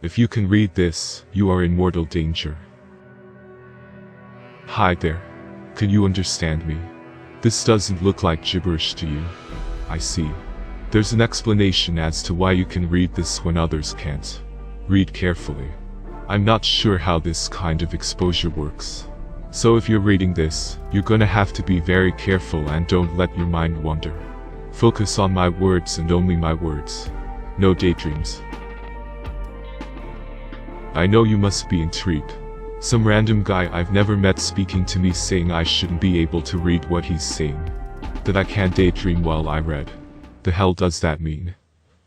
If you can read this, you are in mortal danger. Hi there. Can you understand me? This doesn't look like gibberish to you. I see. There's an explanation as to why you can read this when others can't. Read carefully. I'm not sure how this kind of exposure works. So if you're reading this, you're gonna have to be very careful and don't let your mind wander. Focus on my words and only my words. No daydreams. I know you must be intrigued. Some random guy I've never met speaking to me saying I shouldn't be able to read what he's saying. That I can't daydream while I read. The hell does that mean?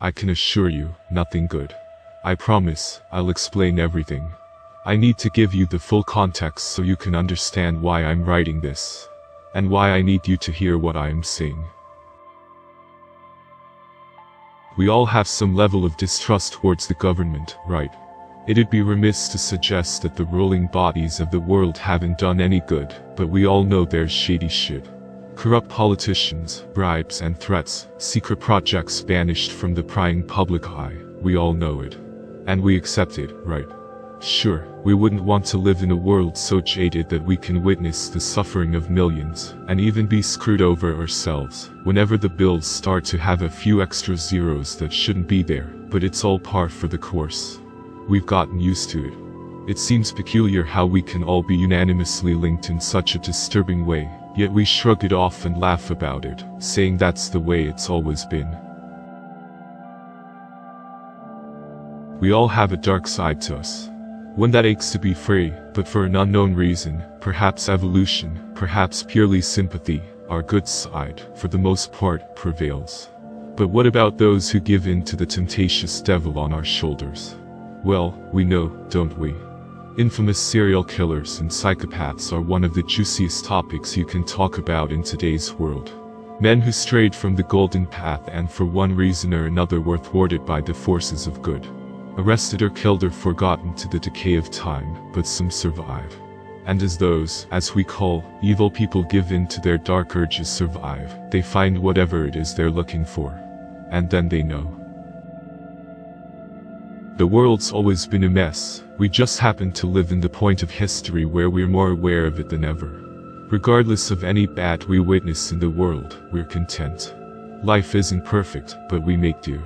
I can assure you, nothing good. I promise, I'll explain everything. I need to give you the full context so you can understand why I'm writing this. And why I need you to hear what I am saying. We all have some level of distrust towards the government, right? It'd be remiss to suggest that the ruling bodies of the world haven't done any good, but we all know there's shady shit. Corrupt politicians, bribes and threats, secret projects banished from the prying public eye, we all know it. And we accept it, right? Sure, we wouldn't want to live in a world so jaded that we can witness the suffering of millions, and even be screwed over ourselves, whenever the bills start to have a few extra zeros that shouldn't be there, but it's all par for the course. We've gotten used to it. It seems peculiar how we can all be unanimously linked in such a disturbing way, yet we shrug it off and laugh about it, saying that's the way it's always been. We all have a dark side to us. One that aches to be free, but for an unknown reason, perhaps evolution, perhaps purely sympathy, our good side, for the most part, prevails. But what about those who give in to the temptatious devil on our shoulders? Well, we know, don't we? Infamous serial killers and psychopaths are one of the juiciest topics you can talk about in today's world. Men who strayed from the golden path and for one reason or another were thwarted by the forces of good. Arrested or killed or forgotten to the decay of time, but some survive. And as those, as we call, evil people give in to their dark urges survive, they find whatever it is they're looking for. And then they know. The world's always been a mess, we just happen to live in the point of history where we're more aware of it than ever. Regardless of any bad we witness in the world, we're content. Life isn't perfect, but we make do.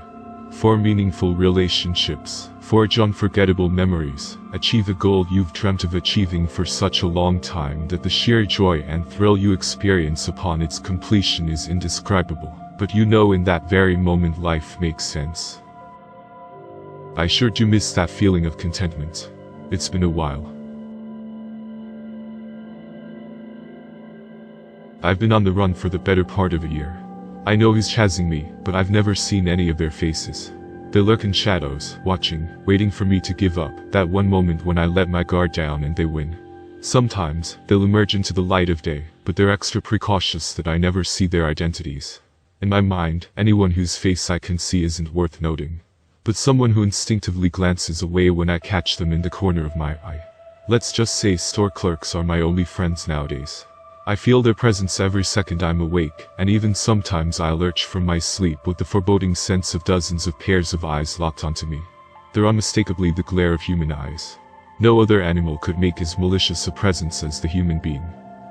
Form meaningful relationships, forge unforgettable memories, achieve a goal you've dreamt of achieving for such a long time that the sheer joy and thrill you experience upon its completion is indescribable, but you know in that very moment life makes sense. I sure do miss that feeling of contentment. It's been a while. I've been on the run for the better part of a year. I know who's chasing me, but I've never seen any of their faces. They lurk in shadows, watching, waiting for me to give up, that one moment when I let my guard down and they win. Sometimes, they'll emerge into the light of day, but they're extra precautious that I never see their identities. In my mind, anyone whose face I can see isn't worth noting. But someone who instinctively glances away when I catch them in the corner of my eye. Let's just say store clerks are my only friends nowadays. I feel their presence every second I'm awake, and even sometimes I lurch from my sleep with the foreboding sense of dozens of pairs of eyes locked onto me. They're unmistakably the glare of human eyes. No other animal could make as malicious a presence as the human being.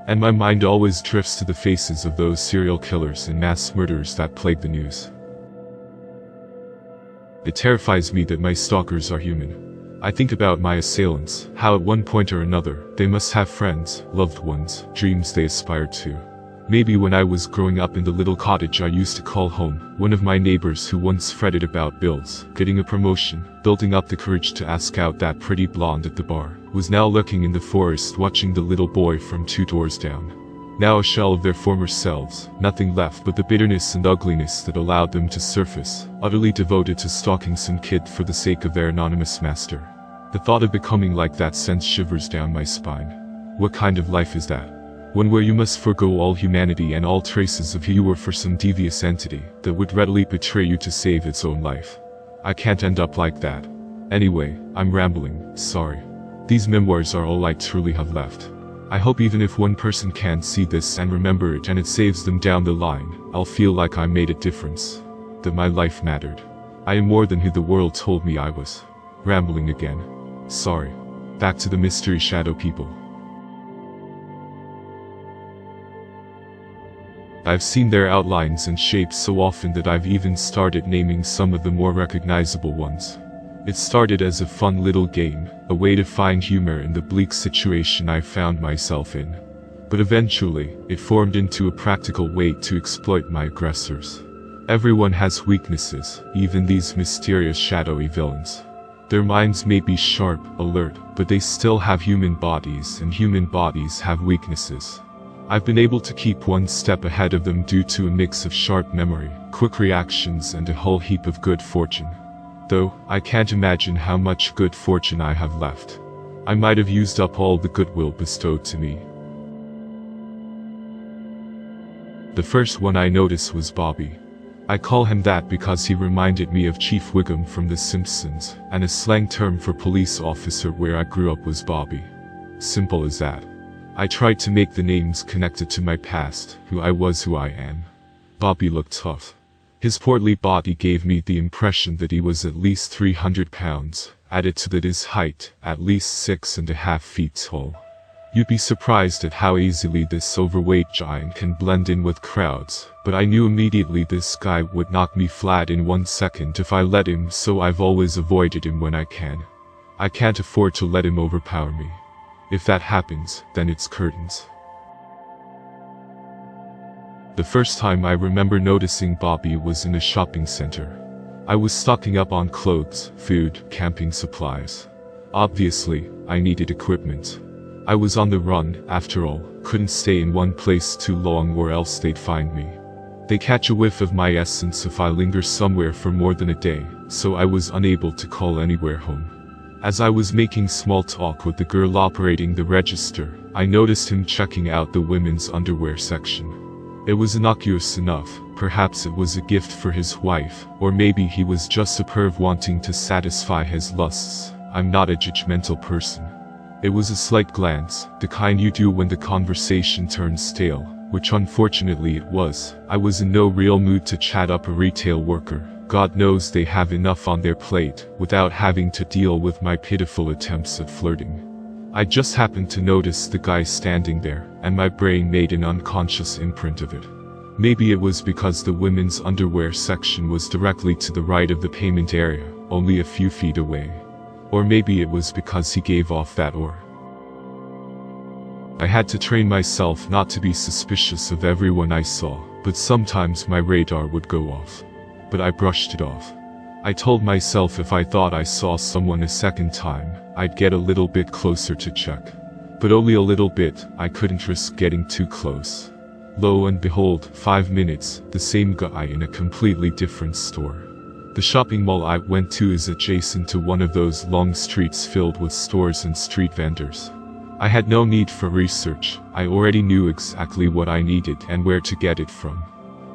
And my mind always drifts to the faces of those serial killers and mass murderers that plague the news. It terrifies me that my stalkers are human. I think about my assailants, how at one point or another, they must have friends, loved ones, dreams they aspire to. Maybe when I was growing up in the little cottage I used to call home, one of my neighbors who once fretted about bills, getting a promotion, building up the courage to ask out that pretty blonde at the bar, was now lurking in the forest watching the little boy from 2 doors down. Now a shell of their former selves, nothing left but the bitterness and ugliness that allowed them to surface, utterly devoted to stalking some kid for the sake of their anonymous master. The thought of becoming like that sends shivers down my spine. What kind of life is that? One where you must forego all humanity and all traces of who you were for some devious entity that would readily betray you to save its own life. I can't end up like that. Anyway, I'm rambling, sorry. These memoirs are all I truly have left. I hope even if one person can see this and remember it and it saves them down the line, I'll feel like I made a difference. That my life mattered. I am more than who the world told me I was. Rambling again. Sorry. Back to the mystery shadow people. I've seen their outlines and shapes so often that I've even started naming some of the more recognizable ones. It started as a fun little game, a way to find humor in the bleak situation I found myself in. But eventually, it formed into a practical way to exploit my aggressors. Everyone has weaknesses, even these mysterious shadowy villains. Their minds may be sharp, alert, but they still have human bodies, and human bodies have weaknesses. I've been able to keep one step ahead of them due to a mix of sharp memory, quick reactions, and a whole heap of good fortune. Though, I can't imagine how much good fortune I have left. I might have used up all the goodwill bestowed to me. The first one I noticed was Bobby. I call him that because he reminded me of Chief Wiggum from The Simpsons, and a slang term for police officer where I grew up was Bobby. Simple as that. I tried to make the names connected to my past, who I was, who I am. Bobby looked tough. His portly body gave me the impression that he was at least 300 pounds, added to that his height, at least 6.5 feet tall. You'd be surprised at how easily this overweight giant can blend in with crowds, but I knew immediately this guy would knock me flat in 1 second if I let him, so I've always avoided him when I can. I can't afford to let him overpower me. If that happens, then it's curtains. The first time I remember noticing Bobby was in a shopping center. I was stocking up on clothes, food, camping supplies. Obviously, I needed equipment. I was on the run, after all, couldn't stay in one place too long or else they'd find me. They catch a whiff of my essence if I linger somewhere for more than a day, so I was unable to call anywhere home. As I was making small talk with the girl operating the register, I noticed him checking out the women's underwear section. It was innocuous enough, perhaps it was a gift for his wife, or maybe he was just a perv wanting to satisfy his lusts. I'm not a judgmental person. It was a slight glance, the kind you do when the conversation turns stale, which unfortunately it was. I was in no real mood to chat up a retail worker. God knows they have enough on their plate, without having to deal with my pitiful attempts at flirting. I just happened to notice the guy standing there, and my brain made an unconscious imprint of it. Maybe it was because the women's underwear section was directly to the right of the payment area, only a few feet away. Or maybe it was because he gave off that aura. I had to train myself not to be suspicious of everyone I saw, but sometimes my radar would go off. But I brushed it off. I told myself if I thought I saw someone a second time, I'd get a little bit closer to check. But only a little bit. I couldn't risk getting too close. Lo and behold, 5 minutes, the same guy in a completely different store. The shopping mall I went to is adjacent to one of those long streets filled with stores and street vendors. I had no need for research. I already knew exactly what I needed and where to get it from.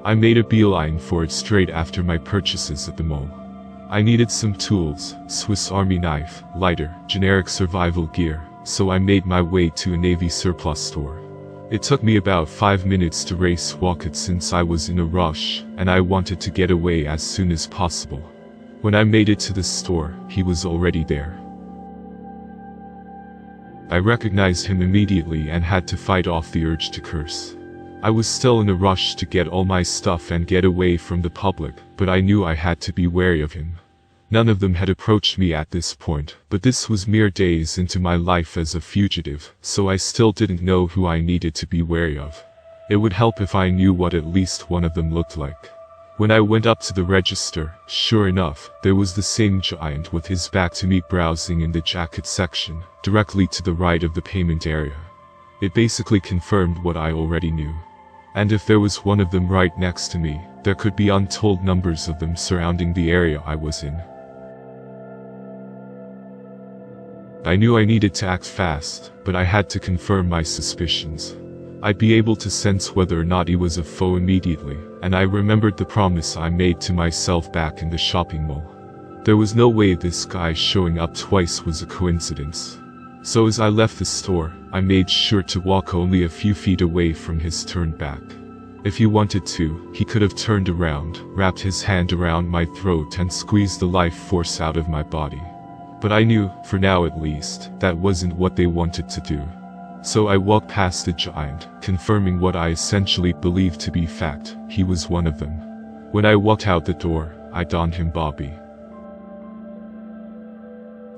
I made a beeline for it straight after my purchases at the mall. I needed some tools, Swiss Army knife, lighter, generic survival gear, so I made my way to a Navy surplus store. It took me about 5 minutes to race walk it since I was in a rush, and I wanted to get away as soon as possible. When I made it to the store, he was already there. I recognized him immediately and had to fight off the urge to curse. I was still in a rush to get all my stuff and get away from the public, but I knew I had to be wary of him. None of them had approached me at this point, but this was mere days into my life as a fugitive, so I still didn't know who I needed to be wary of. It would help if I knew what at least one of them looked like. When I went up to the register, sure enough, there was the same giant with his back to me browsing in the jacket section, directly to the right of the payment area. It basically confirmed what I already knew. And if there was one of them right next to me, there could be untold numbers of them surrounding the area I was in. I knew I needed to act fast, but I had to confirm my suspicions. I'd be able to sense whether or not he was a foe immediately, and I remembered the promise I made to myself back in the shopping mall. There was no way this guy showing up twice was a coincidence. So as I left the store, I made sure to walk only a few feet away from his turned back. If he wanted to, he could have turned around, wrapped his hand around my throat and squeezed the life force out of my body. But I knew, for now at least, that wasn't what they wanted to do. So I walked past the giant, confirming what I essentially believed to be fact: he was one of them. When I walked out the door, I donned him Bobby.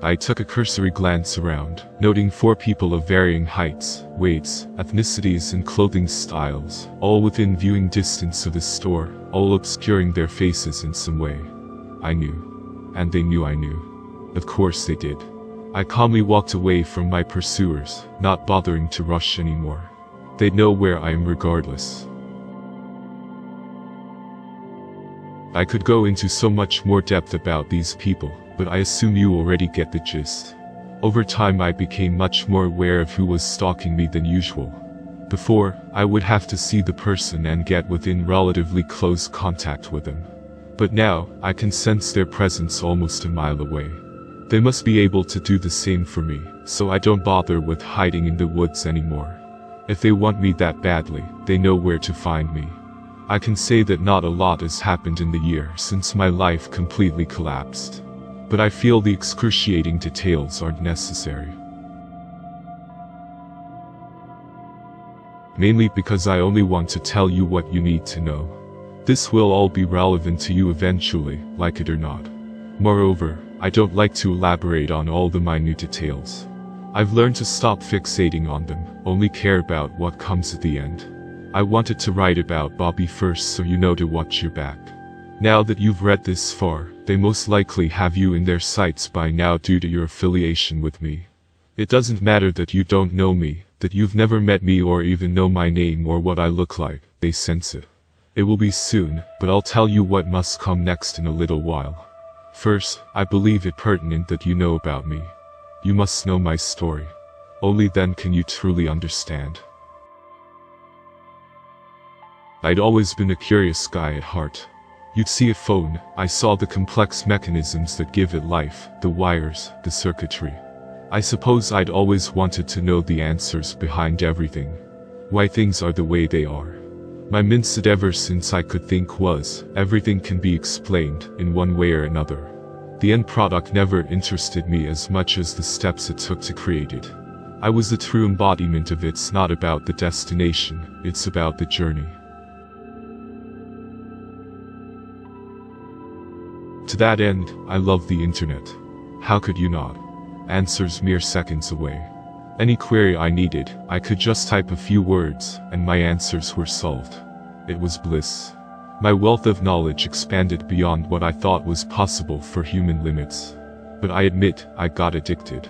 I took a cursory glance around, noting 4 people of varying heights, weights, ethnicities and clothing styles, all within viewing distance of the store, all obscuring their faces in some way. I knew. And they knew I knew. Of course they did. I calmly walked away from my pursuers, not bothering to rush anymore. They'd know where I am regardless. I could go into so much more depth about these people, but I assume you already get the gist. Over time I became much more aware of who was stalking me than usual. Before, I would have to see the person and get within relatively close contact with them. But now, I can sense their presence almost a mile away. They must be able to do the same for me, so I don't bother with hiding in the woods anymore. If they want me that badly, they know where to find me. I can say that not a lot has happened in the year since my life completely collapsed. But I feel the excruciating details aren't necessary. Mainly because I only want to tell you what you need to know. This will all be relevant to you eventually, like it or not. Moreover, I don't like to elaborate on all the minute details. I've learned to stop fixating on them, only care about what comes at the end. I wanted to write about Bobby first so you know to watch your back. Now that you've read this far, they most likely have you in their sights by now due to your affiliation with me. It doesn't matter that you don't know me, that you've never met me or even know my name or what I look like, they sense it. It will be soon, but I'll tell you what must come next in a little while. First, I believe it pertinent that you know about me. You must know my story. Only then can you truly understand. I'd always been a curious guy at heart. You'd see a phone, I saw the complex mechanisms that give it life, the wires, the circuitry. I suppose I'd always wanted to know the answers behind everything. Why things are the way they are. My mindset ever since I could think was, everything can be explained, in one way or another. The end product never interested me as much as the steps it took to create it. I was the true embodiment of it's not about the destination, it's about the journey. To that end, I love the internet. How could you not? Answers mere seconds away. Any query I needed, I could just type a few words, and my answers were solved. It was bliss. My wealth of knowledge expanded beyond what I thought was possible for human limits. But I admit, I got addicted.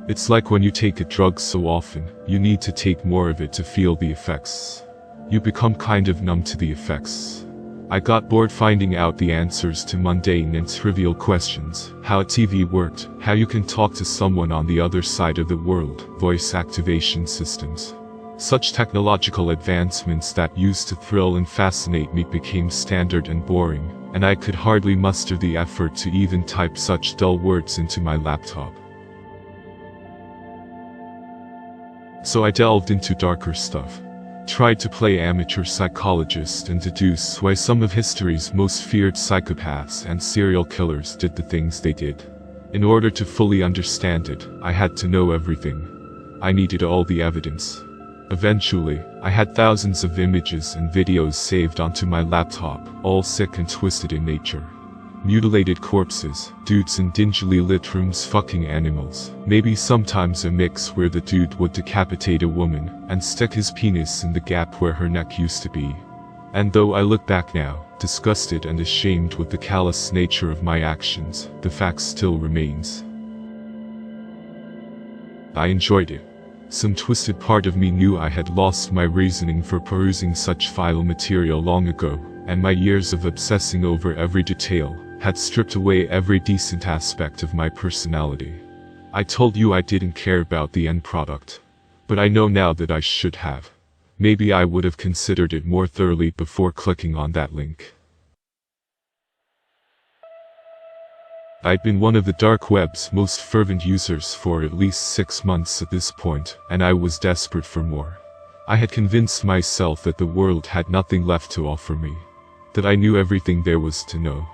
It's like when you take a drug so often, you need to take more of it to feel the effects. You become kind of numb to the effects. I got bored finding out the answers to mundane and trivial questions, how a TV worked, how you can talk to someone on the other side of the world, voice activation systems. Such technological advancements that used to thrill and fascinate me became standard and boring, and I could hardly muster the effort to even type such dull words into my laptop. So I delved into darker stuff. Tried to play amateur psychologist and deduce why some of history's most feared psychopaths and serial killers did the things they did. In order to fully understand it, I had to know everything. I needed all the evidence. Eventually, I had thousands of images and videos saved onto my laptop, all sick and twisted in nature. Mutilated corpses, dudes in dingily lit rooms fucking animals, maybe sometimes a mix where the dude would decapitate a woman and stick his penis in the gap where her neck used to be. And though I look back now, disgusted and ashamed with the callous nature of my actions, the fact still remains. I enjoyed it. Some twisted part of me knew I had lost my reasoning for perusing such vile material long ago, and my years of obsessing over every detail had stripped away every decent aspect of my personality. I told you I didn't care about the end product. But I know now that I should have. Maybe I would have considered it more thoroughly before clicking on that link. I'd been one of the Darkweb's most fervent users for at least 6 months at this point, and I was desperate for more. I had convinced myself that the world had nothing left to offer me. That I knew everything there was to know.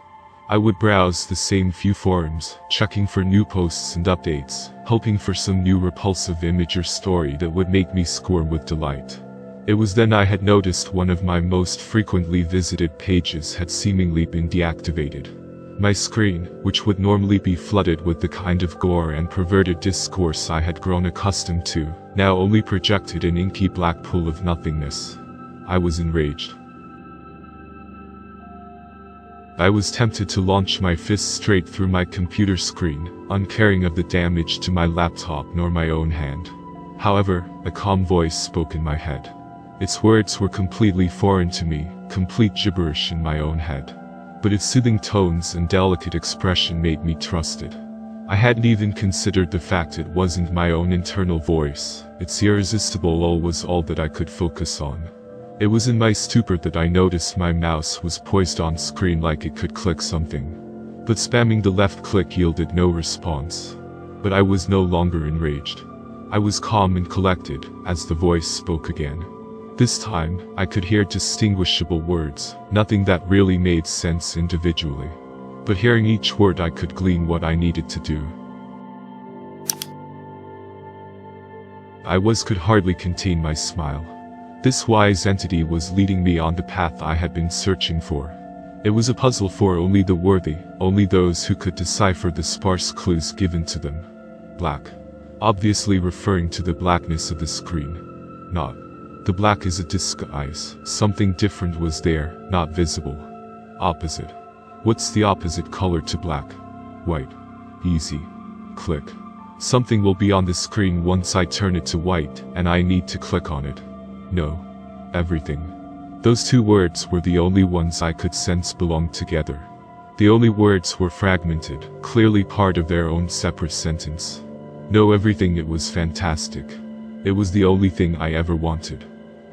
I would browse the same few forums, checking for new posts and updates, hoping for some new repulsive image or story that would make me squirm with delight. It was then I had noticed one of my most frequently visited pages had seemingly been deactivated. My screen, which would normally be flooded with the kind of gore and perverted discourse I had grown accustomed to, now only projected an inky black pool of nothingness. I was enraged. I was tempted to launch my fist straight through my computer screen, uncaring of the damage to my laptop nor my own hand. However, a calm voice spoke in my head. Its words were completely foreign to me, complete gibberish in my own head. But its soothing tones and delicate expression made me trust it. I hadn't even considered the fact it wasn't my own internal voice. Its irresistible lull was all that I could focus on. It was in my stupor that I noticed my mouse was poised on screen like it could click something. But spamming the left click yielded no response. But I was no longer enraged. I was calm and collected, as the voice spoke again. This time, I could hear distinguishable words, nothing that really made sense individually. But hearing each word I could glean what I needed to do. Could hardly contain my smile. This wise entity was leading me on the path I had been searching for. It was a puzzle for only the worthy, only those who could decipher the sparse clues given to them. Black. Obviously referring to the blackness of the screen. Not. The black is a disguise. Something different was there, not visible. Opposite. What's the opposite color to black? White. Easy. Click. Something will be on the screen once I turn it to white, and I need to click on it. No. Everything. Those two words were the only ones I could sense belonged together. The only words were fragmented, clearly part of their own separate sentence. No, everything. It was fantastic. It was the only thing I ever wanted.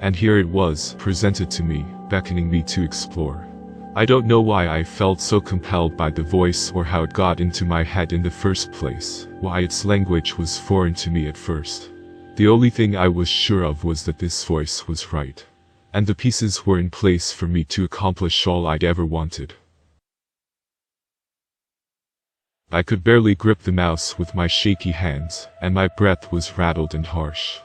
And here it was, presented to me, beckoning me to explore. I don't know why I felt so compelled by the voice or how it got into my head in the first place, why its language was foreign to me at first. The only thing I was sure of was that this voice was right. And the pieces were in place for me to accomplish all I'd ever wanted. I could barely grip the mouse with my shaky hands, and my breath was rattled and harsh.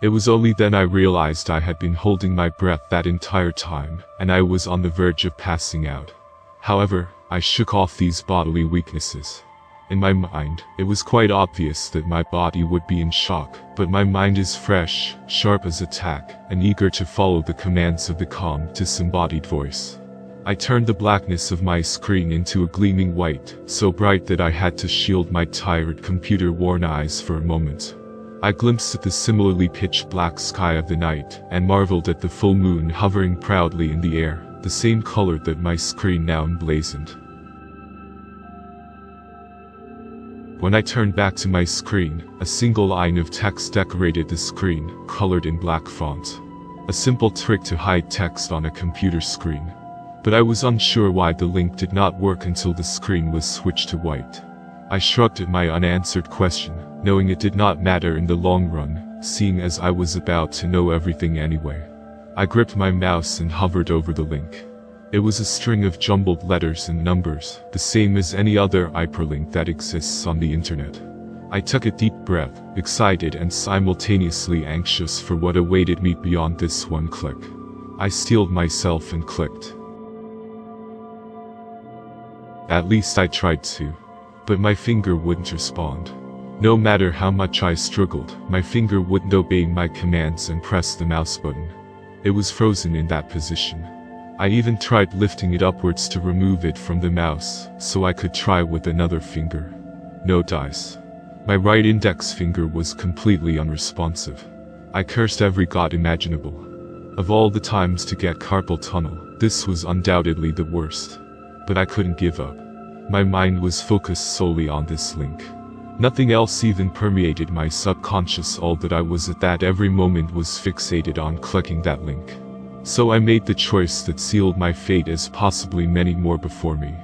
It was only then I realized I had been holding my breath that entire time, and I was on the verge of passing out. However, I shook off these bodily weaknesses. In my mind, it was quite obvious that my body would be in shock, but my mind is fresh, sharp as a tack, and eager to follow the commands of the calm, disembodied voice. I turned the blackness of my screen into a gleaming white, so bright that I had to shield my tired computer-worn eyes for a moment. I glimpsed at the similarly pitch-black sky of the night, and marveled at the full moon hovering proudly in the air, the same color that my screen now emblazoned. When I turned back to my screen, a single line of text decorated the screen, colored in black font. A simple trick to hide text on a computer screen. But I was unsure why the link did not work until the screen was switched to white. I shrugged at my unanswered question, knowing it did not matter in the long run, seeing as I was about to know everything anyway. I gripped my mouse and hovered over the link. It was a string of jumbled letters and numbers, the same as any other hyperlink that exists on the internet. I took a deep breath, excited and simultaneously anxious for what awaited me beyond this one click. I steeled myself and clicked. At least I tried to. But my finger wouldn't respond. No matter how much I struggled, my finger wouldn't obey my commands and press the mouse button. It was frozen in that position. I even tried lifting it upwards to remove it from the mouse, so I could try with another finger. No dice. My right index finger was completely unresponsive. I cursed every god imaginable. Of all the times to get carpal tunnel, this was undoubtedly the worst. But I couldn't give up. My mind was focused solely on this link. Nothing else even permeated my subconscious. All that I was at that every moment was fixated on clicking that link. So I made the choice that sealed my fate, as possibly many more before me.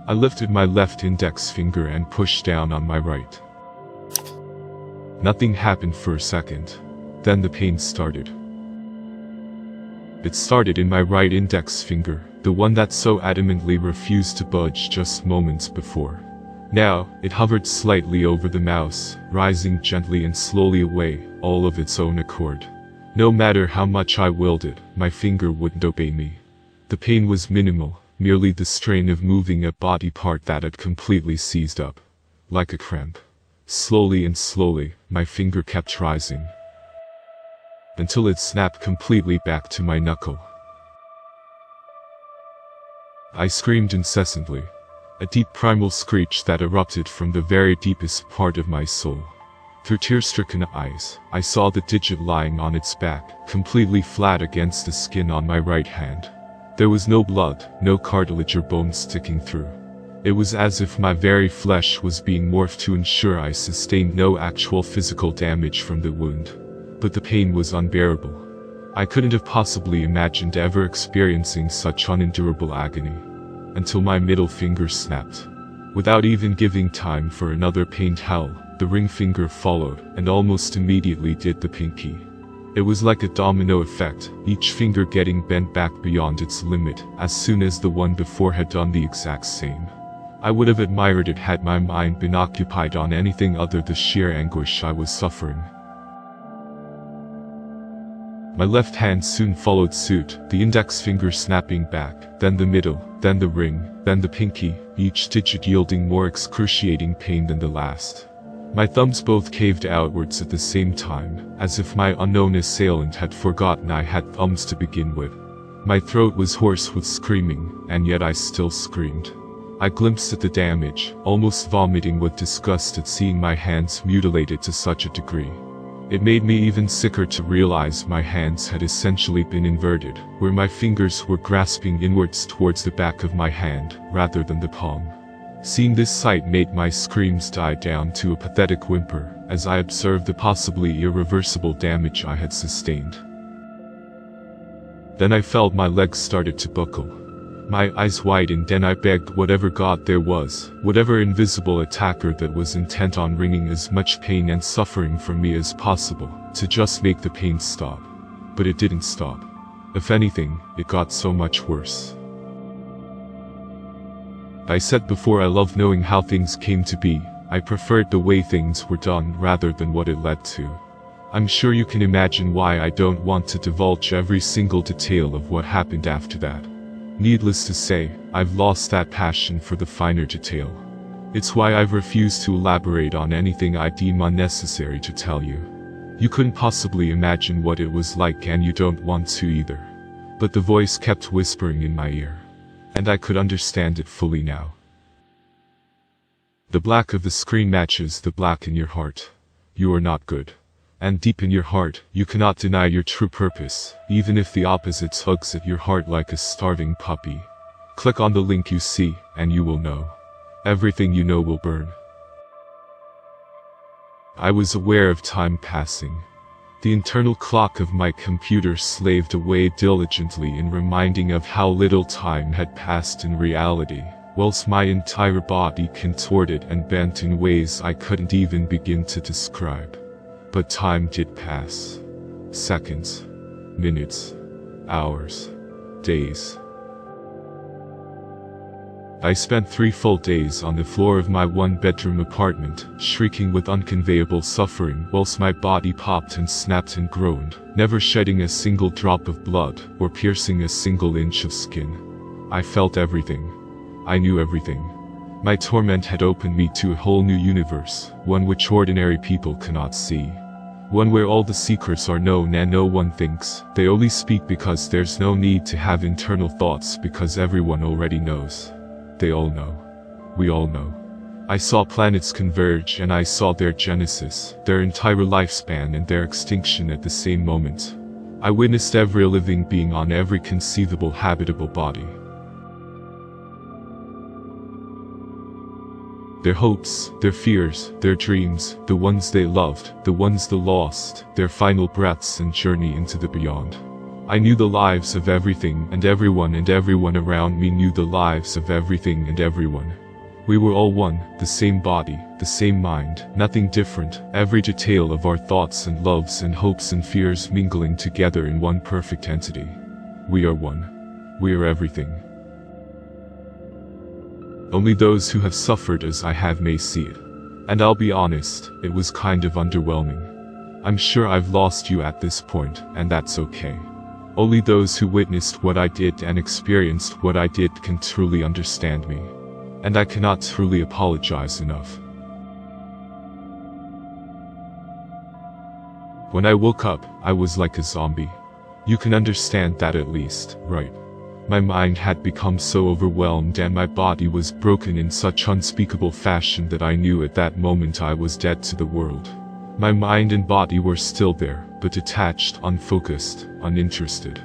I lifted my left index finger and pushed down on my right. Nothing happened for a second. Then the pain started. It started in my right index finger, The one that so adamantly refused to budge just moments before. Now, it hovered slightly over the mouse, rising gently and slowly away, all of its own accord. No matter how much I willed it, my finger wouldn't obey me. The pain was minimal, merely the strain of moving a body part that had completely seized up. Like a cramp. Slowly and slowly, my finger kept rising. Until it snapped completely back to my knuckle. I screamed incessantly. A deep primal screech that erupted from the very deepest part of my soul. Through tear-stricken eyes, I saw the digit lying on its back, completely flat against the skin on my right hand. There was no blood, no cartilage or bone sticking through. It was as if my very flesh was being morphed to ensure I sustained no actual physical damage from the wound. But the pain was unbearable. I couldn't have possibly imagined ever experiencing such unendurable agony. Until my middle finger snapped. Without even giving time for another pained howl, the ring finger followed, and almost immediately did the pinky. It was like a domino effect, each finger getting bent back beyond its limit, as soon as the one before had done the exact same. I would have admired it had my mind been occupied on anything other than the sheer anguish I was suffering. My left hand soon followed suit, the index finger snapping back, then the middle, then the ring, then the pinky, each digit yielding more excruciating pain than the last. My thumbs both caved outwards at the same time, as if my unknown assailant had forgotten I had thumbs to begin with. My throat was hoarse with screaming, and yet I still screamed. I glimpsed at the damage, almost vomiting with disgust at seeing my hands mutilated to such a degree. It made me even sicker to realize my hands had essentially been inverted, where my fingers were grasping inwards towards the back of my hand, rather than the palm. Seeing this sight made my screams die down to a pathetic whimper, as I observed the possibly irreversible damage I had sustained. Then I felt my legs started to buckle. My eyes widened and I begged whatever god there was, whatever invisible attacker that was intent on wringing as much pain and suffering from me as possible, to just make the pain stop. But it didn't stop. If anything, it got so much worse. I said before I loved knowing how things came to be. I preferred the way things were done rather than what it led to. I'm sure you can imagine why I don't want to divulge every single detail of what happened after that. Needless to say, I've lost that passion for the finer detail. It's why I've refused to elaborate on anything I deem unnecessary to tell you. You couldn't possibly imagine what it was like and you don't want to either. But the voice kept whispering in my ear. And I could understand it fully now. The black of the screen matches the black in your heart. You are not good. And deep in your heart, you cannot deny your true purpose, even if the opposite tugs at your heart like a starving puppy. Click on the link you see, and you will know. Everything you know will burn. I was aware of time passing. The internal clock of my computer slaved away diligently in reminding of how little time had passed in reality, whilst my entire body contorted and bent in ways I couldn't even begin to describe. But time did pass. Seconds, minutes, hours, days. I spent 3 full days on the floor of my one-bedroom apartment, shrieking with unconveyable suffering whilst my body popped and snapped and groaned, never shedding a single drop of blood or piercing a single inch of skin. I felt everything. I knew everything. My torment had opened me to a whole new universe, one which ordinary people cannot see. One where all the secrets are known and no one thinks. They only speak because there's no need to have internal thoughts because everyone already knows. They all know. We all know. I saw planets converge and I saw their genesis, their entire lifespan and their extinction at the same moment. I witnessed every living being on every conceivable habitable body. Their hopes, their fears, their dreams, the ones they loved, the ones they lost, their final breaths and journey into the beyond. I knew the lives of everything and everyone around me knew the lives of everything and everyone. We were all one, the same body, the same mind, nothing different, every detail of our thoughts and loves and hopes and fears mingling together in one perfect entity. We are one. We are everything. Only those who have suffered as I have may see it. And I'll be honest, it was kind of underwhelming. I'm sure I've lost you at this point, and that's okay. Only those who witnessed what I did and experienced what I did can truly understand me. And I cannot truly apologize enough. When I woke up, I was like a zombie. You can understand that at least, right? My mind had become so overwhelmed and my body was broken in such unspeakable fashion that I knew at that moment I was dead to the world. My mind and body were still there, but detached, unfocused, uninterested.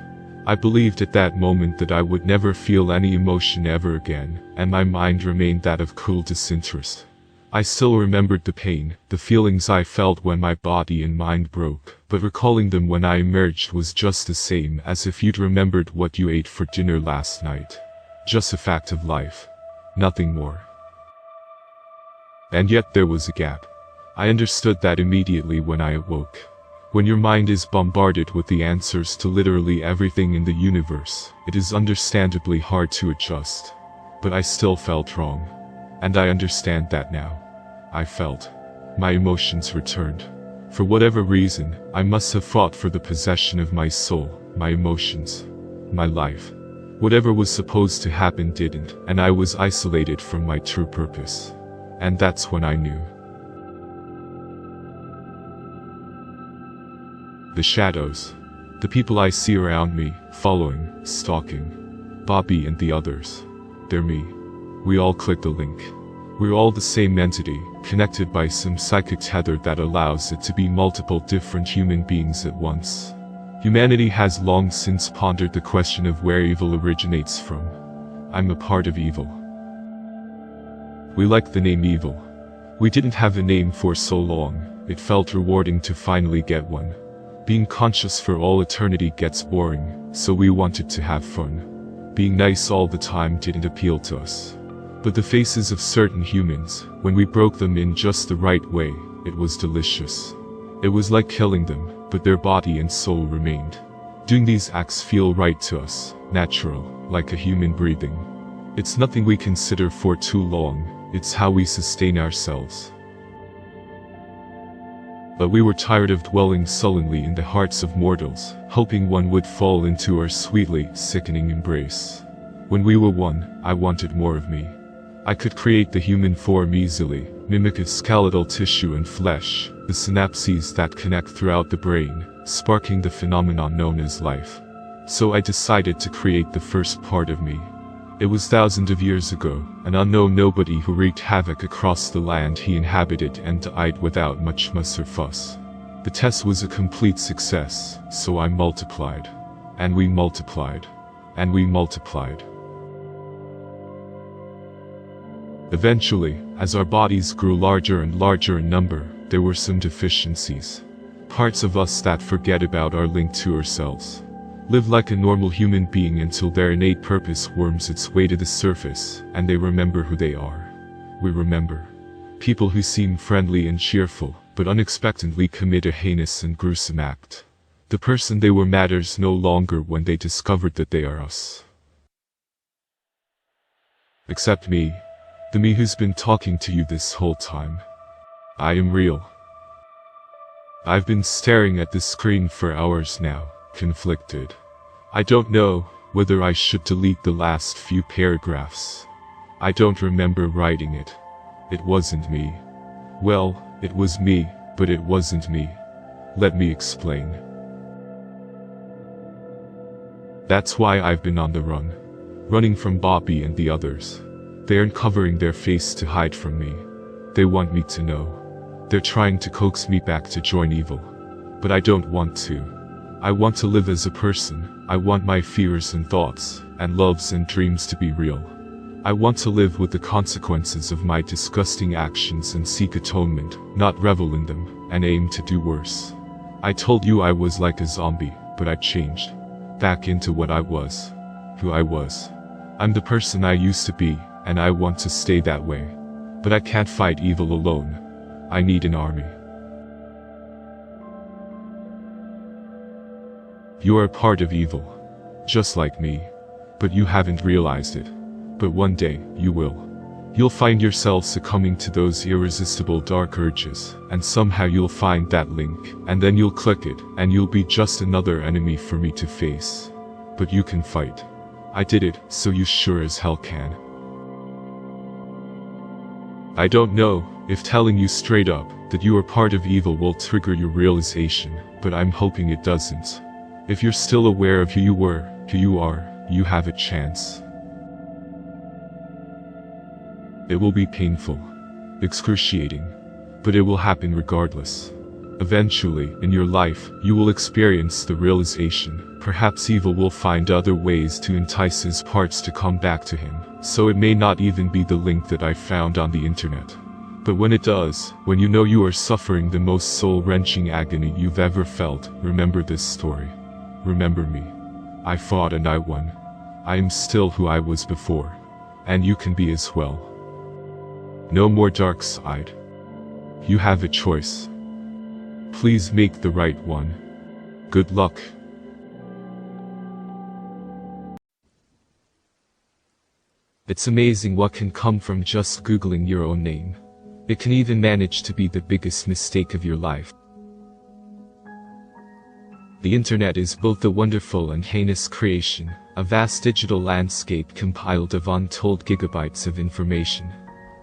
I believed at that moment that I would never feel any emotion ever again, and my mind remained that of cool disinterest. I still remembered the pain, the feelings I felt when my body and mind broke, but recalling them when I emerged was just the same as if you'd remembered what you ate for dinner last night. Just a fact of life. Nothing more. And yet there was a gap. I understood that immediately when I awoke. When your mind is bombarded with the answers to literally everything in the universe, it is understandably hard to adjust. But I still felt wrong. And I understand that now. I felt. My emotions returned. For whatever reason, I must have fought for the possession of my soul, my emotions, my life. Whatever was supposed to happen didn't, and I was isolated from my true purpose. And that's when I knew. The shadows. The people I see around me, following, stalking. Bobby and the others. They're me. We all click the link. We're all the same entity, connected by some psychic tether that allows it to be multiple different human beings at once. Humanity has long since pondered the question of where evil originates from. I'm a part of evil. We like the name evil. We didn't have a name for so long, it felt rewarding to finally get one. Being conscious for all eternity gets boring, so we wanted to have fun. Being nice all the time didn't appeal to us. But the faces of certain humans, when we broke them in just the right way, it was delicious. It was like killing them, but their body and soul remained. Doing these acts feel right to us, natural, like a human breathing. It's nothing we consider for too long, it's how we sustain ourselves. But we were tired of dwelling sullenly in the hearts of mortals, hoping one would fall into our sweetly sickening embrace. When we were one, I wanted more of me. I could create the human form easily, mimic its skeletal tissue and flesh, the synapses that connect throughout the brain, sparking the phenomenon known as life. So I decided to create the first part of me. It was thousands of years ago, an unknown nobody who wreaked havoc across the land he inhabited and died without much muss or fuss. The test was a complete success, so I multiplied. And we multiplied. And we multiplied. Eventually, as our bodies grew larger and larger in number, there were some deficiencies. Parts of us that forget about our link to ourselves. Live like a normal human being until their innate purpose worms its way to the surface, and they remember who they are. We remember. People who seem friendly and cheerful, but unexpectedly commit a heinous and gruesome act. The person they were matters no longer when they discovered that they are us. Except me. The me who's been talking to you this whole time. I am real. I've been staring at the screen for hours now, conflicted. I don't know whether I should delete the last few paragraphs. I don't remember writing it. It wasn't me. Well, it was me, but it wasn't me. Let me explain. That's why I've been on the run. Running from Bobby and the others. They aren't covering their face to hide from me. They want me to know. They're trying to coax me back to join evil. But I don't want to. I want to live as a person. I want my fears and thoughts, and loves and dreams to be real. I want to live with the consequences of my disgusting actions and seek atonement, not revel in them, and aim to do worse. I told you I was like a zombie, but I changed. Back into what I was. Who I was. I'm the person I used to be. And I want to stay that way. But I can't fight evil alone. I need an army. You are a part of evil. Just like me. But you haven't realized it. But one day, you will. You'll find yourself succumbing to those irresistible dark urges, and somehow you'll find that link, and then you'll click it, and you'll be just another enemy for me to face. But you can fight. I did it, so you sure as hell can. I don't know if telling you straight up that you are part of evil will trigger your realization, but I'm hoping it doesn't. If you're still aware of who you were, who you are, you have a chance. It will be painful, excruciating, but it will happen regardless. Eventually, in your life, you will experience the realization, perhaps evil will find other ways to entice his parts to come back to him, so it may not even be the link that I found on the internet. But when it does, when you know you are suffering the most soul-wrenching agony you've ever felt, remember this story. Remember me. I fought and I won. I am still who I was before. And you can be as well. No more dark side. You have a choice. Please make the right one. Good luck. It's amazing what can come from just Googling your own name. It can even manage to be the biggest mistake of your life. The internet is both a wonderful and heinous creation, a vast digital landscape compiled of untold gigabytes of information.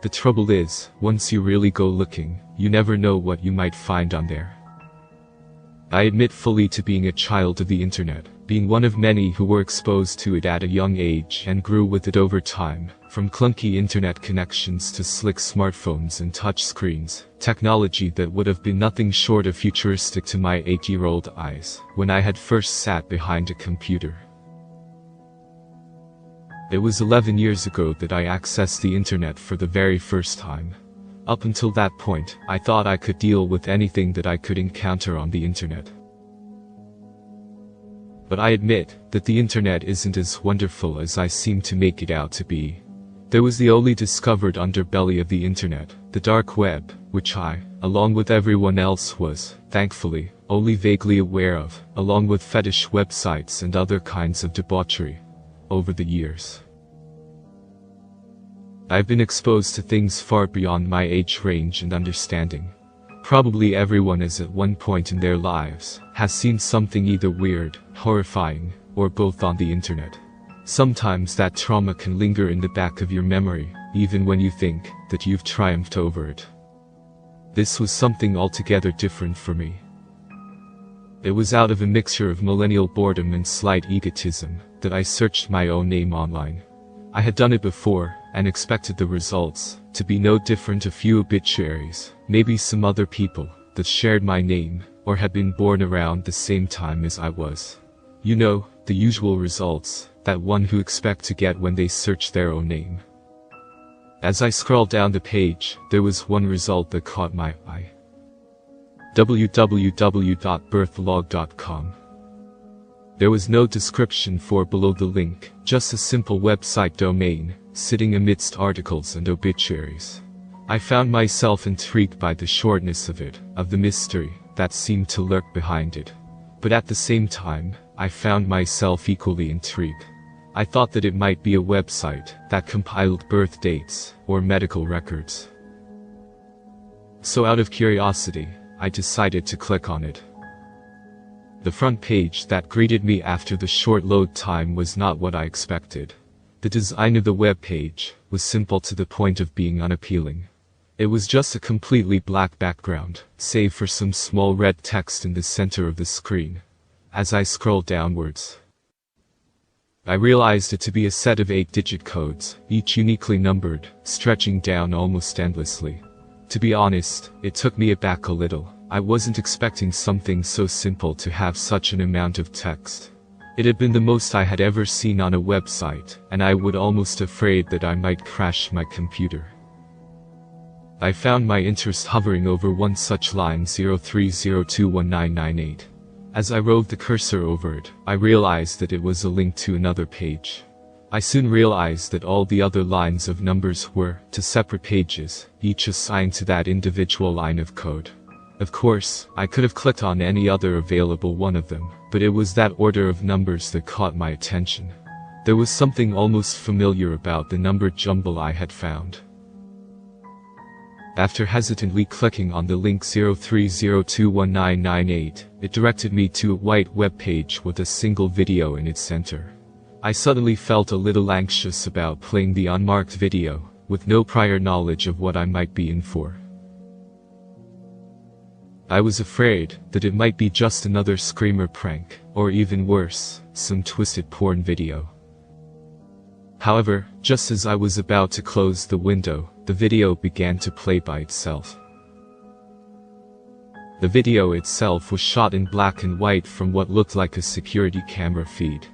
The trouble is, once you really go looking, you never know what you might find on there. I admit fully to being a child of the internet, being one of many who were exposed to it at a young age and grew with it over time, from clunky internet connections to slick smartphones and touch screens, technology that would have been nothing short of futuristic to my 8-year-old eyes, when I had first sat behind a computer. It was 11 years ago that I accessed the internet for the very first time. Up until that point, I thought I could deal with anything that I could encounter on the internet. But I admit that the internet isn't as wonderful as I seem to make it out to be. There was the only discovered underbelly of the internet, the dark web, which I, along with everyone else, was, thankfully, only vaguely aware of, along with fetish websites and other kinds of debauchery, over the years. I've been exposed to things far beyond my age range and understanding. Probably everyone has at one point in their lives, has seen something either weird, horrifying, or both on the internet. Sometimes that trauma can linger in the back of your memory, even when you think that you've triumphed over it. This was something altogether different for me. It was out of a mixture of millennial boredom and slight egotism that I searched my own name online. I had done it before, and expected the results to be no different. A few obituaries, maybe some other people that shared my name, or had been born around the same time as I was. You know, the usual results that one who expect to get when they search their own name. As I scrolled down the page, there was one result that caught my eye. www.birthlog.com. There was no description for below the link, just a simple website domain, sitting amidst articles and obituaries. I found myself intrigued by the shortness of it, of the mystery that seemed to lurk behind it. But at the same time, I found myself equally intrigued. I thought that it might be a website that compiled birth dates or medical records. So out of curiosity, I decided to click on it. The front page that greeted me after the short load time was not what I expected. The design of the web page was simple to the point of being unappealing. It was just a completely black background, save for some small red text in the center of the screen. As I scrolled downwards, I realized it to be a set of 8-digit codes, each uniquely numbered, stretching down almost endlessly. To be honest, it took me aback a little. I wasn't expecting something so simple to have such an amount of text. It had been the most I had ever seen on a website, and I was almost afraid that I might crash my computer. I found my interest hovering over one such line, 03021998. As I roved the cursor over it, I realized that it was a link to another page. I soon realized that all the other lines of numbers were to separate pages, each assigned to that individual line of code. Of course, I could have clicked on any other available one of them, but it was that order of numbers that caught my attention. There was something almost familiar about the number jumble I had found. After hesitantly clicking on the link 03021998, it directed me to a white web page with a single video in its center. I suddenly felt a little anxious about playing the unmarked video, with no prior knowledge of what I might be in for. I was afraid that it might be just another screamer prank, or even worse, some twisted porn video. However, just as I was about to close the window, the video began to play by itself. The video itself was shot in black and white from what looked like a security camera feed.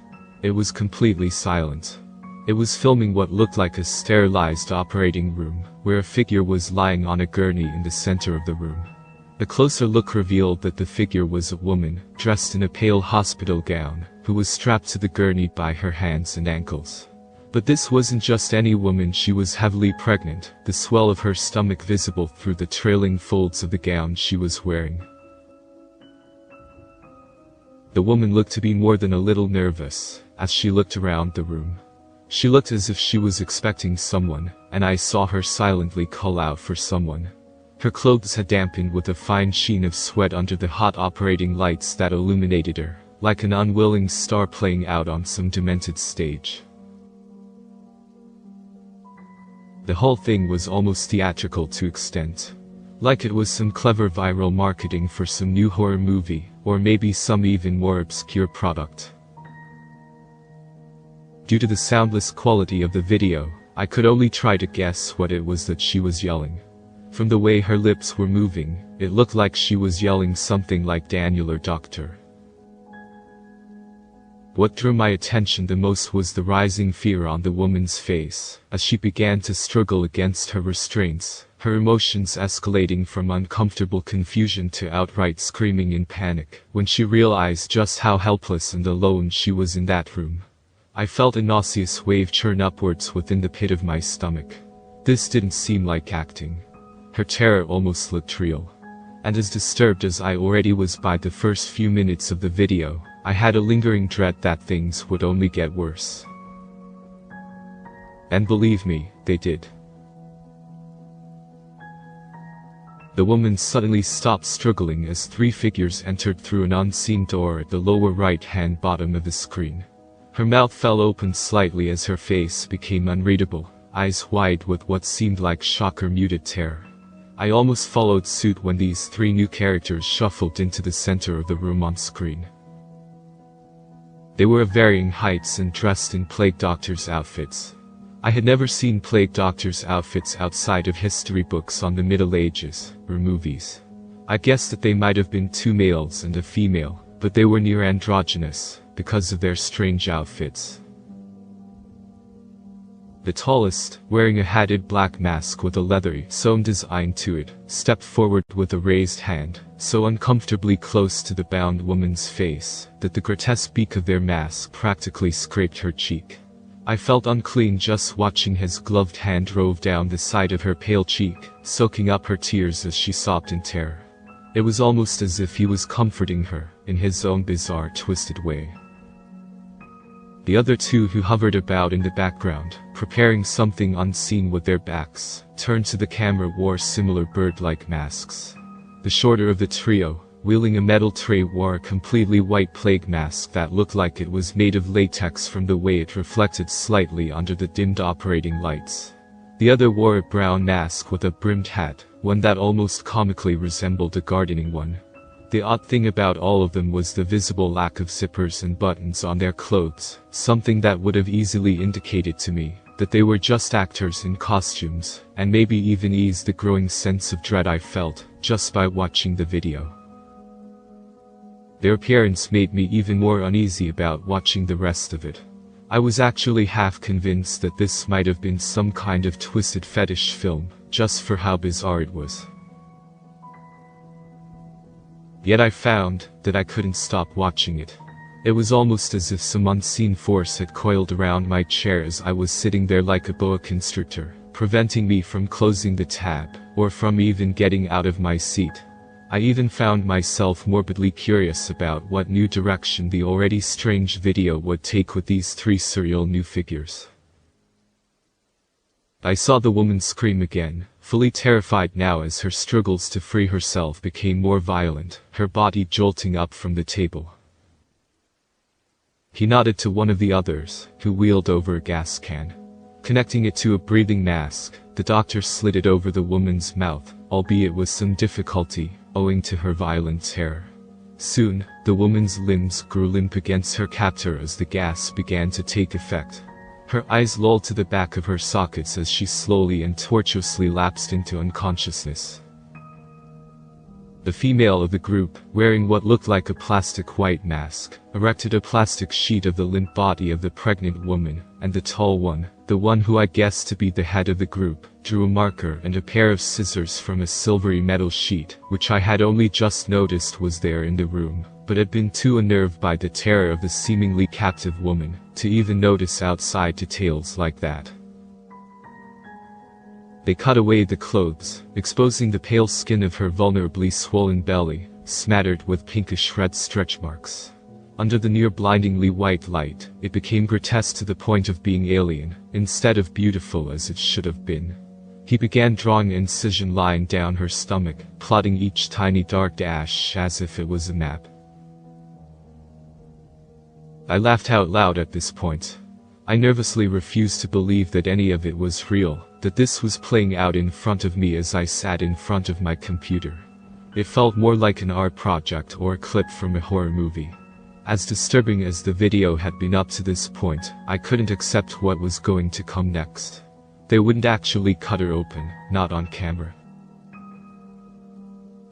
It was completely silent. It was filming what looked like a sterilized operating room, where a figure was lying on a gurney in the center of the room. A closer look revealed that the figure was a woman, dressed in a pale hospital gown, who was strapped to the gurney by her hands and ankles. But this wasn't just any woman, she was heavily pregnant, the swell of her stomach visible through the trailing folds of the gown she was wearing. The woman looked to be more than a little nervous, as she looked around the room. She looked as if she was expecting someone, and I saw her silently call out for someone. Her clothes had dampened with a fine sheen of sweat under the hot operating lights that illuminated her, like an unwilling star playing out on some demented stage. The whole thing was almost theatrical to extent. Like it was some clever viral marketing for some new horror movie, or maybe some even more obscure product. Due to the soundless quality of the video, I could only try to guess what it was that she was yelling. From the way her lips were moving, it looked like she was yelling something like "Daniel" or "Doctor." What drew my attention the most was the rising fear on the woman's face, as she began to struggle against her restraints, her emotions escalating from uncomfortable confusion to outright screaming in panic, when she realized just how helpless and alone she was in that room. I felt a nauseous wave churn upwards within the pit of my stomach. This didn't seem like acting. Her terror almost looked real. And as disturbed as I already was by the first few minutes of the video, I had a lingering dread that things would only get worse. And believe me, they did. The woman suddenly stopped struggling as three figures entered through an unseen door at the lower right-hand bottom of the screen. Her mouth fell open slightly as her face became unreadable, eyes wide with what seemed like shock or muted terror. I almost followed suit when these three new characters shuffled into the center of the room on screen. They were of varying heights and dressed in plague doctors' outfits. I had never seen plague doctors' outfits outside of history books on the Middle Ages, or movies. I guessed that they might have been two males and a female, but they were near androgynous, because of their strange outfits. The tallest, wearing a hatted black mask with a leathery, sewn design to it, stepped forward with a raised hand, so uncomfortably close to the bound woman's face, that the grotesque beak of their mask practically scraped her cheek. I felt unclean just watching his gloved hand rove down the side of her pale cheek, soaking up her tears as she sobbed in terror. It was almost as if he was comforting her, in his own bizarre, twisted way. The other two who hovered about in the background, preparing something unseen with their backs, turned to the camera wore similar bird-like masks. The shorter of the trio, wielding a metal tray, wore a completely white plague mask that looked like it was made of latex from the way it reflected slightly under the dimmed operating lights. The other wore a brown mask with a brimmed hat, one that almost comically resembled a gardening one. The odd thing about all of them was the visible lack of zippers and buttons on their clothes, something that would have easily indicated to me that they were just actors in costumes, and maybe even eased the growing sense of dread I felt just by watching the video. Their appearance made me even more uneasy about watching the rest of it. I was actually half convinced that this might have been some kind of twisted fetish film, just for how bizarre it was. Yet I found that I couldn't stop watching it. It was almost as if some unseen force had coiled around my chair as I was sitting there like a boa constrictor, preventing me from closing the tab, or from even getting out of my seat. I even found myself morbidly curious about what new direction the already strange video would take with these three surreal new figures. I saw the woman scream again, fully terrified now as her struggles to free herself became more violent, her body jolting up from the table. He nodded to one of the others, who wheeled over a gas can. Connecting it to a breathing mask, the doctor slid it over the woman's mouth, albeit with some difficulty, owing to her violent terror. Soon, the woman's limbs grew limp against her captor as the gas began to take effect. Her eyes lolled to the back of her sockets as she slowly and tortuously lapsed into unconsciousness. The female of the group, wearing what looked like a plastic white mask, erected a plastic sheet of the limp body of the pregnant woman, and the tall one, the one who I guessed to be the head of the group, drew a marker and a pair of scissors from a silvery metal sheet, which I had only just noticed was there in the room, but had been too unnerved by the terror of the seemingly captive woman, to even notice outside details like that. They cut away the clothes, exposing the pale skin of her vulnerably swollen belly, smattered with pinkish red stretch marks. Under the near-blindingly white light, it became grotesque to the point of being alien, instead of beautiful as it should have been. He began drawing an incision line down her stomach, plotting each tiny dark dash as if it was a map. I laughed out loud at this point. I nervously refused to believe that any of it was real, that this was playing out in front of me as I sat in front of my computer. It felt more like an art project or a clip from a horror movie. As disturbing as the video had been up to this point, I couldn't accept what was going to come next. They wouldn't actually cut her open, not on camera.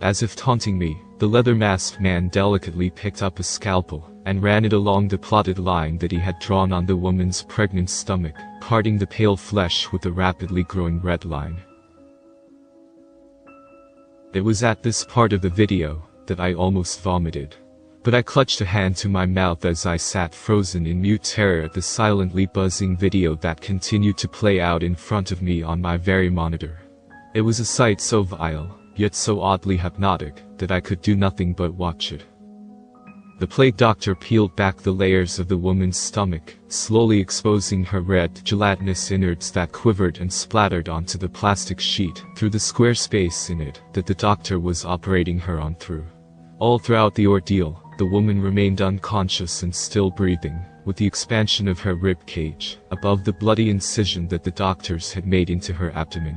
As if taunting me, the leather-masked man delicately picked up a scalpel, and ran it along the plotted line that he had drawn on the woman's pregnant stomach, parting the pale flesh with a rapidly growing red line. It was at this part of the video that I almost vomited. But I clutched a hand to my mouth as I sat frozen in mute terror at the silently buzzing video that continued to play out in front of me on my very monitor. It was a sight so vile, yet so oddly hypnotic, that I could do nothing but watch it. The plague doctor peeled back the layers of the woman's stomach, slowly exposing her red, gelatinous innards that quivered and splattered onto the plastic sheet, through the square space in it that the doctor was operating her on through. All throughout the ordeal, the woman remained unconscious and still breathing, with the expansion of her rib cage, above the bloody incision that the doctors had made into her abdomen.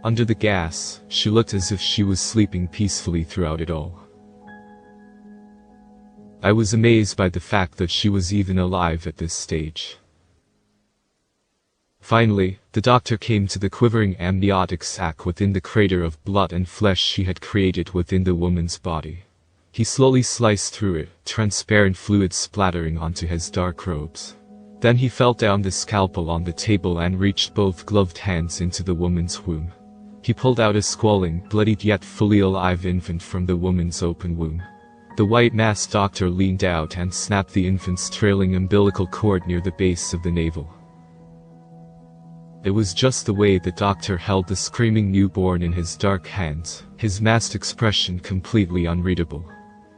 Under the gas, she looked as if she was sleeping peacefully throughout it all. I was amazed by the fact that she was even alive at this stage. Finally, the doctor came to the quivering amniotic sac within the crater of blood and flesh she had created within the woman's body. He slowly sliced through it, transparent fluid splattering onto his dark robes. Then he felt down the scalpel on the table and reached both gloved hands into the woman's womb. He pulled out a squalling, bloodied yet fully alive infant from the woman's open womb. The white-masked doctor leaned out and snapped the infant's trailing umbilical cord near the base of the navel. It was just the way the doctor held the screaming newborn in his dark hands, his masked expression completely unreadable.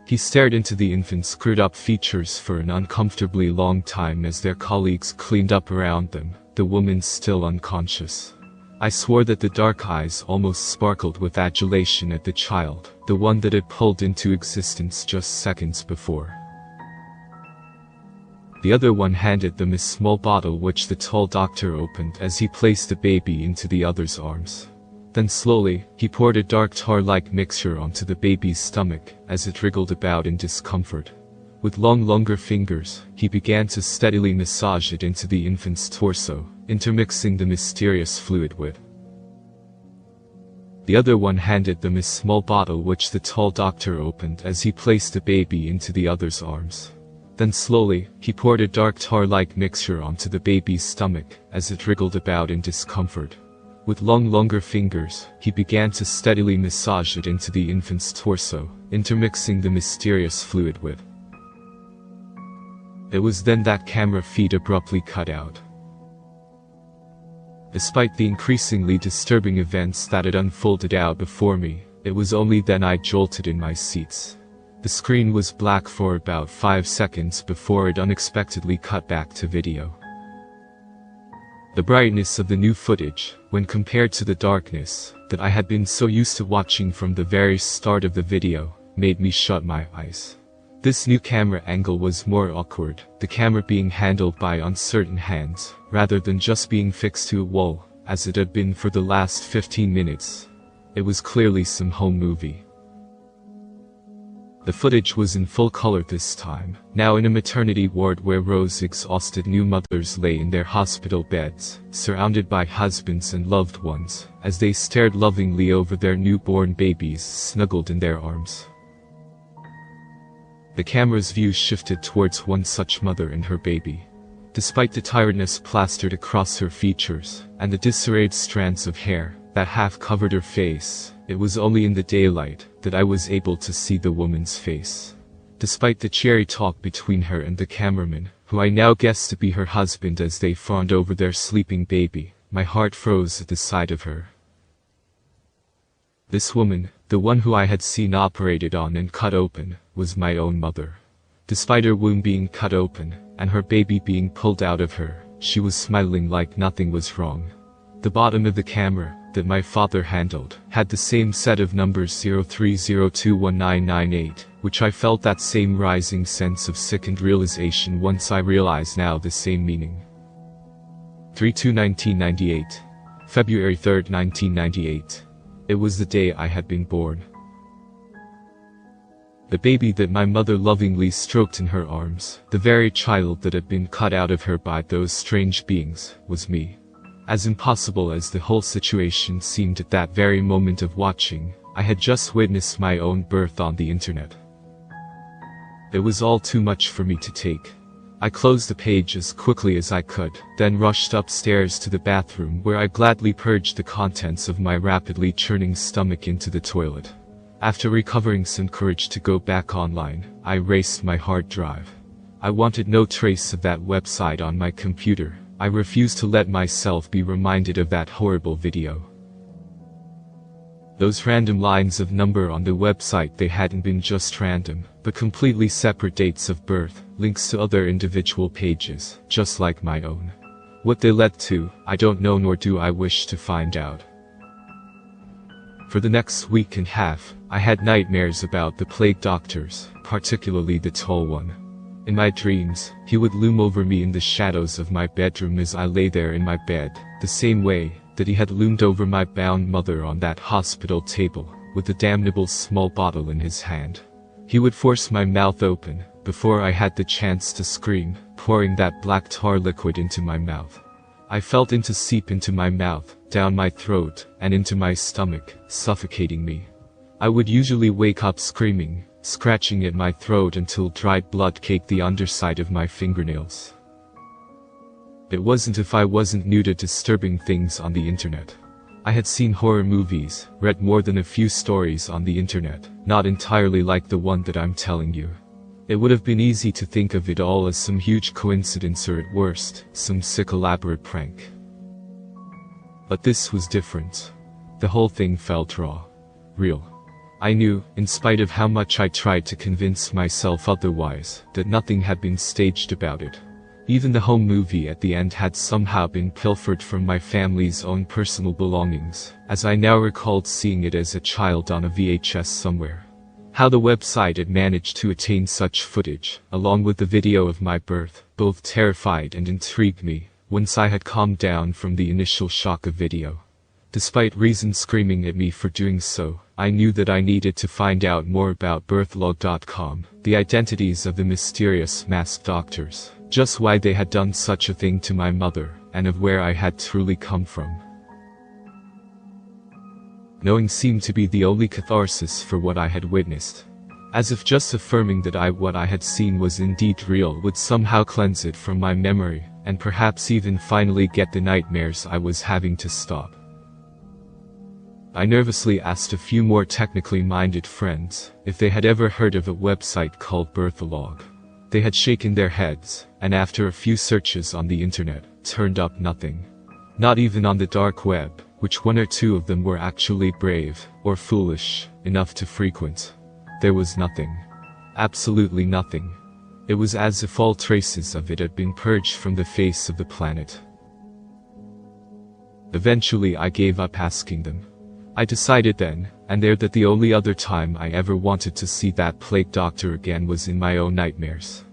He stared into the infant's screwed-up features for an uncomfortably long time as their colleagues cleaned up around them, the woman still unconscious. I swore that the dark eyes almost sparkled with adulation at the child, the one that had pulled into existence just seconds before. The other one handed them a small bottle which the tall doctor opened as he placed the baby into the other's arms. Then slowly, he poured a dark tar-like mixture onto the baby's stomach as it wriggled about in discomfort. With longer fingers, he began to steadily massage it into the infant's torso, intermixing the mysterious fluid with. The other one handed them a small bottle which the tall doctor opened as he placed the baby into the other's arms. Then slowly, he poured a dark tar-like mixture onto the baby's stomach as it wriggled about in discomfort. With longer fingers, he began to steadily massage it into the infant's torso, intermixing the mysterious fluid with. It was then that camera feed abruptly cut out. Despite the increasingly disturbing events that had unfolded out before me, it was only then I jolted in my seats. The screen was black for about 5 seconds before it unexpectedly cut back to video. The brightness of the new footage, when compared to the darkness that I had been so used to watching from the very start of the video, made me shut my eyes. This new camera angle was more awkward, the camera being handled by uncertain hands, rather than just being fixed to a wall, as it had been for the last 15 minutes. It was clearly some home movie. The footage was in full color this time, now in a maternity ward where rose-exhausted new mothers lay in their hospital beds, surrounded by husbands and loved ones, as they stared lovingly over their newborn babies snuggled in their arms. The camera's view shifted towards one such mother and her baby. Despite the tiredness plastered across her features, and the disarrayed strands of hair that half covered her face, it was only in the daylight that I was able to see the woman's face. Despite the cheery talk between her and the cameraman, who I now guessed to be her husband as they fawned over their sleeping baby, my heart froze at the sight of her. This woman, the one who I had seen operated on and cut open, was my own mother. Despite her womb being cut open, and her baby being pulled out of her, she was smiling like nothing was wrong. The bottom of the camera, that my father handled, had the same set of numbers 03021998, which I felt that same rising sense of sickened realization once I realized now the same meaning. 3/2/1998. February 3rd, 1998. It was the day I had been born. The baby that my mother lovingly stroked in her arms, the very child that had been cut out of her by those strange beings, was me. As impossible as the whole situation seemed at that very moment of watching, I had just witnessed my own birth on the internet. It was all too much for me to take. I closed the page as quickly as I could, then rushed upstairs to the bathroom where I gladly purged the contents of my rapidly churning stomach into the toilet. After recovering some courage to go back online, I erased my hard drive. I wanted no trace of that website on my computer. I refused to let myself be reminded of that horrible video. Those random lines of number on the website, they hadn't been just random, but completely separate dates of birth, links to other individual pages, just like my own. What they led to, I don't know, nor do I wish to find out. For the next week and a half, I had nightmares about the plague doctors, particularly the tall one. In my dreams, he would loom over me in the shadows of my bedroom as I lay there in my bed, the same way that he had loomed over my bound mother on that hospital table, with the damnable small bottle in his hand. He would force my mouth open, before I had the chance to scream, pouring that black tar liquid into my mouth. I felt it seep into my mouth, down my throat, and into my stomach, suffocating me. I would usually wake up screaming, scratching at my throat until dried blood caked the underside of my fingernails. It wasn't if I wasn't new to disturbing things on the internet. I had seen horror movies, read more than a few stories on the internet, not entirely like the one that I'm telling you. It would have been easy to think of it all as some huge coincidence, or at worst, some sick elaborate prank. But this was different. The whole thing felt raw. Real. I knew, in spite of how much I tried to convince myself otherwise, that nothing had been staged about it. Even the home movie at the end had somehow been pilfered from my family's own personal belongings, as I now recalled seeing it as a child on a VHS somewhere. How the website had managed to attain such footage, along with the video of my birth, both terrified and intrigued me, once I had calmed down from the initial shock of video. Despite reason screaming at me for doing so, I knew that I needed to find out more about birthlog.com, the identities of the mysterious masked doctors, just why they had done such a thing to my mother, and of where I had truly come from. Knowing seemed to be the only catharsis for what I had witnessed. As if just affirming that what I had seen was indeed real would somehow cleanse it from my memory, and perhaps even finally get the nightmares I was having to stop. I nervously asked a few more technically minded friends if they had ever heard of a website called Birthlog. They had shaken their heads, and after a few searches on the internet, turned up nothing. Not even on the Darkweb, which one or two of them were actually brave, or foolish, enough to frequent. There was nothing. Absolutely nothing. It was as if all traces of it had been purged from the face of the planet. Eventually I gave up asking them. I decided then and there that the only other time I ever wanted to see that plague doctor again was in my own nightmares.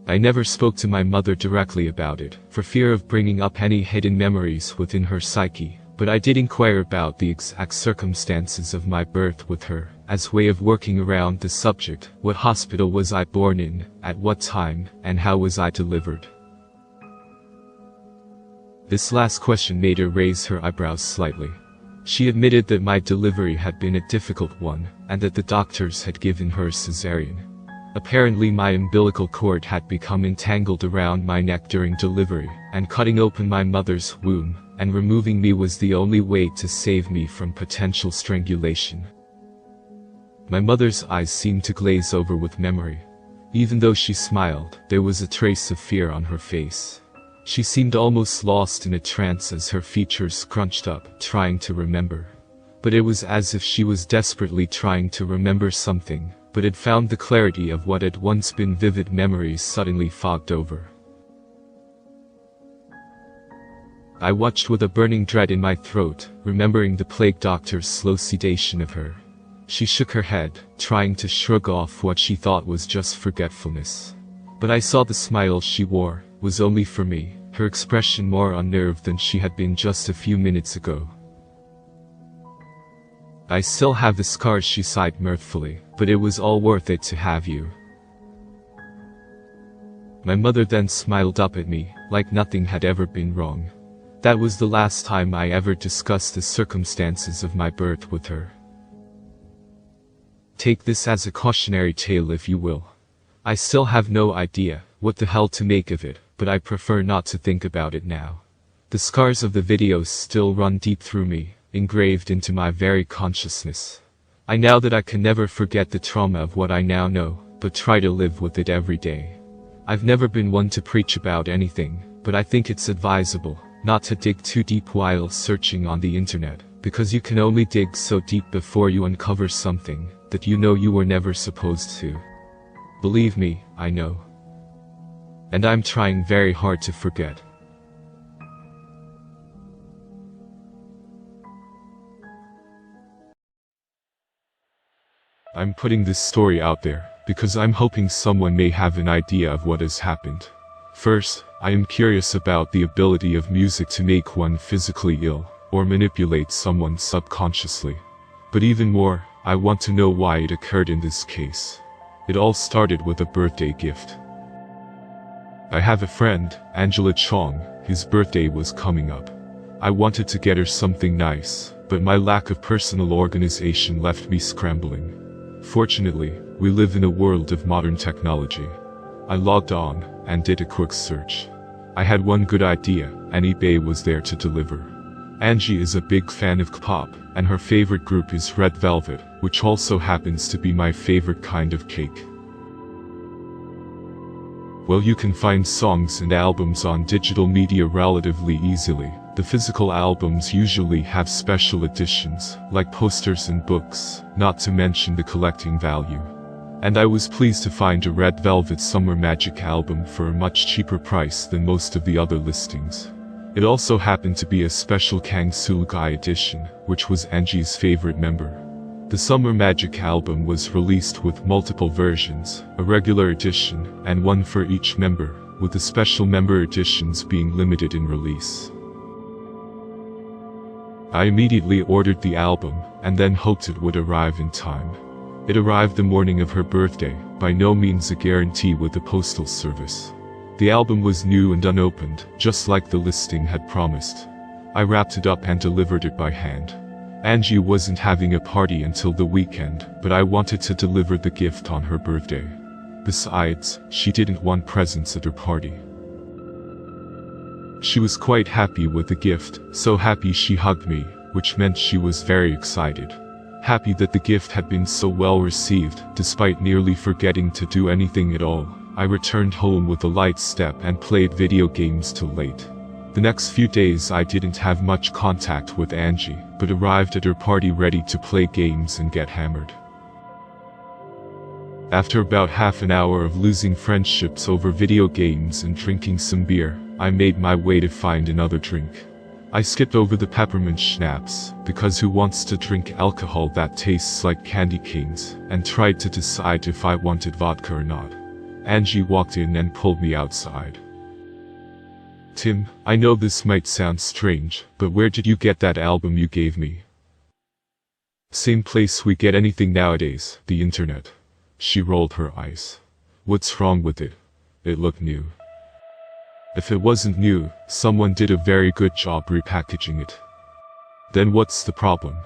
I never spoke to my mother directly about it, for fear of bringing up any hidden memories within her psyche, but I did inquire about the exact circumstances of my birth with her, as way of working around the subject. What hospital was I born in, at what time, and how was I delivered? This last question made her raise her eyebrows slightly. She admitted that my delivery had been a difficult one, and that the doctors had given her a cesarean. Apparently my umbilical cord had become entangled around my neck during delivery, and cutting open my mother's womb and removing me was the only way to save me from potential strangulation. My mother's eyes seemed to glaze over with memory. Even though she smiled, there was a trace of fear on her face. She seemed almost lost in a trance as her features scrunched up, trying to remember. But it was as if she was desperately trying to remember something, but had found the clarity of what had once been vivid memories suddenly fogged over. I watched with a burning dread in my throat, remembering the plague doctor's slow sedation of her. She shook her head, trying to shrug off what she thought was just forgetfulness. But I saw the smile she wore was only for me, her expression more unnerved than she had been just a few minutes ago. I still have the scars, she sighed mirthfully, but it was all worth it to have you. My mother then smiled up at me, like nothing had ever been wrong. That was the last time I ever discussed the circumstances of my birth with her. Take this as a cautionary tale if you will. I still have no idea what the hell to make of it, but I prefer not to think about it now. The scars of the videos still run deep through me, engraved into my very consciousness. I know that I can never forget the trauma of what I now know, but try to live with it every day. I've never been one to preach about anything, but I think it's advisable not to dig too deep while searching on the internet, because you can only dig so deep before you uncover something that you know you were never supposed to. Believe me, I know. And I'm trying very hard to forget. I'm putting this story out there because I'm hoping someone may have an idea of what has happened. First, I am curious about the ability of music to make one physically ill or manipulate someone subconsciously. But even more, I want to know why it occurred in this case. It all started with a birthday gift. I have a friend, Angela Chong. His birthday was coming up. I wanted to get her something nice, but my lack of personal organization left me scrambling. Fortunately, we live in a world of modern technology. I logged on and did a quick search. I had one good idea, and eBay was there to deliver. Angie is a big fan of K-pop, and her favorite group is Red Velvet, which also happens to be my favorite kind of cake. Well, you can find songs and albums on digital media relatively easily. The physical albums usually have special editions, like posters and books, not to mention the collecting value. And I was pleased to find a Red Velvet Summer Magic album for a much cheaper price than most of the other listings. It also happened to be a special Kang Sulgai edition, which was Angie's favorite member. The Summer Magic album was released with multiple versions, a regular edition, and one for each member, with the special member editions being limited in release. I immediately ordered the album, and then hoped it would arrive in time. It arrived the morning of her birthday, by no means a guarantee with the postal service. The album was new and unopened, just like the listing had promised. I wrapped it up and delivered it by hand. Angie wasn't having a party until the weekend, but I wanted to deliver the gift on her birthday. Besides, she didn't want presents at her party. She was quite happy with the gift, so happy she hugged me, which meant she was very excited. Happy that the gift had been so well received, despite nearly forgetting to do anything at all. I returned home with a light step and played video games till late. The next few days I didn't have much contact with Angie, but arrived at her party ready to play games and get hammered. After about half an hour of losing friendships over video games and drinking some beer, I made my way to find another drink. I skipped over the peppermint schnapps, because who wants to drink alcohol that tastes like candy canes, and tried to decide if I wanted vodka or not. Angie walked in and pulled me outside. Tim, I know this might sound strange, but where did you get that album you gave me? Same place we get anything nowadays, the internet. She rolled her eyes. What's wrong with it? It looked new. If it wasn't new, someone did a very good job repackaging it. Then what's the problem?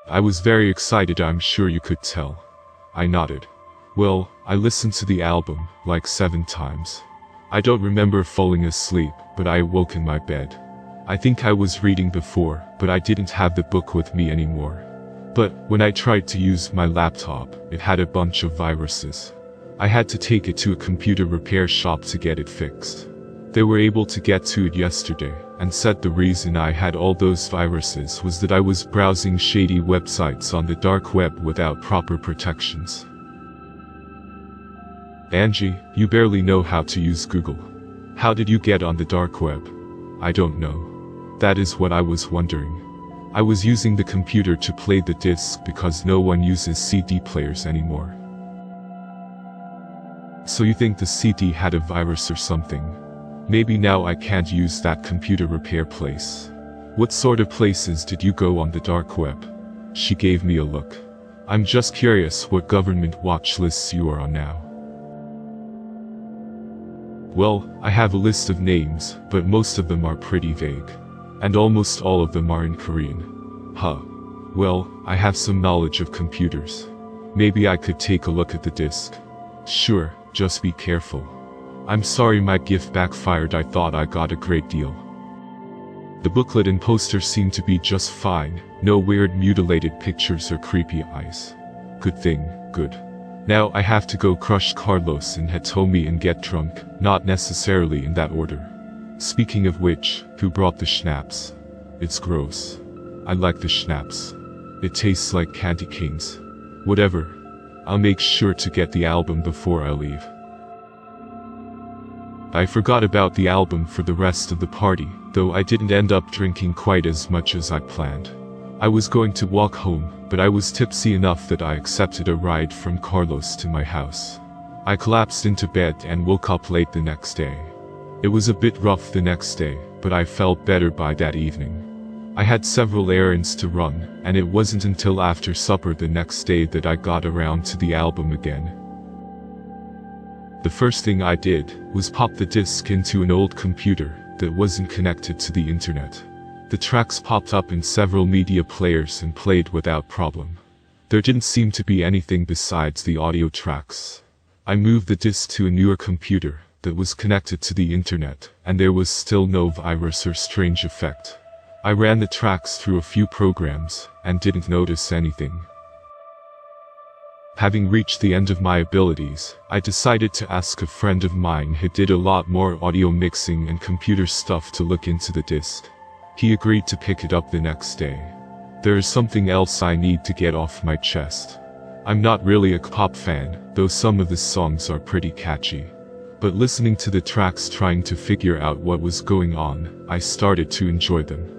I was very excited, I'm sure you could tell. I nodded. Well, I listened to the album, like 7 times. I don't remember falling asleep, but I awoke in my bed. I think I was reading before, but I didn't have the book with me anymore. But, when I tried to use my laptop, it had a bunch of viruses. I had to take it to a computer repair shop to get it fixed. They were able to get to it yesterday, and said the reason I had all those viruses was that I was browsing shady websites on the dark web without proper protections. Angie, you barely know how to use Google. How did you get on the dark web? I don't know. That is what I was wondering. I was using the computer to play the disc because no one uses CD players anymore. So you think the CD had a virus or something? Maybe now I can't use that computer repair place. What sort of places did you go on the dark web? She gave me a look. I'm just curious what government watch lists you are on now. Well, I have a list of names, but most of them are pretty vague. And almost all of them are in Korean. Huh. Well, I have some knowledge of computers. Maybe I could take a look at the disk. Sure, just be careful. I'm sorry my gift backfired, I thought I got a great deal. The booklet and poster seemed to be just fine, no weird mutilated pictures or creepy eyes. Good thing, good. Now I have to go crush Carlos and Hitomi and get drunk, not necessarily in that order. Speaking of which, who brought the schnapps? It's gross. I like the schnapps. It tastes like candy canes. Whatever. I'll make sure to get the album before I leave. I forgot about the album for the rest of the party, though I didn't end up drinking quite as much as I planned. I was going to walk home, but I was tipsy enough that I accepted a ride from Carlos to my house. I collapsed into bed and woke up late the next day. It was a bit rough the next day, but I felt better by that evening. I had several errands to run, and it wasn't until after supper the next day that I got around to the album again. The first thing I did was pop the disc into an old computer that wasn't connected to the internet. The tracks popped up in several media players and played without problem. There didn't seem to be anything besides the audio tracks. I moved the disc to a newer computer that was connected to the internet, and there was still no virus or strange effect. I ran the tracks through a few programs, and didn't notice anything. Having reached the end of my abilities, I decided to ask a friend of mine who did a lot more audio mixing and computer stuff to look into the disc. He agreed to pick it up the next day. There is something else I need to get off my chest. I'm not really a pop fan, though some of the songs are pretty catchy. But listening to the tracks trying to figure out what was going on, I started to enjoy them.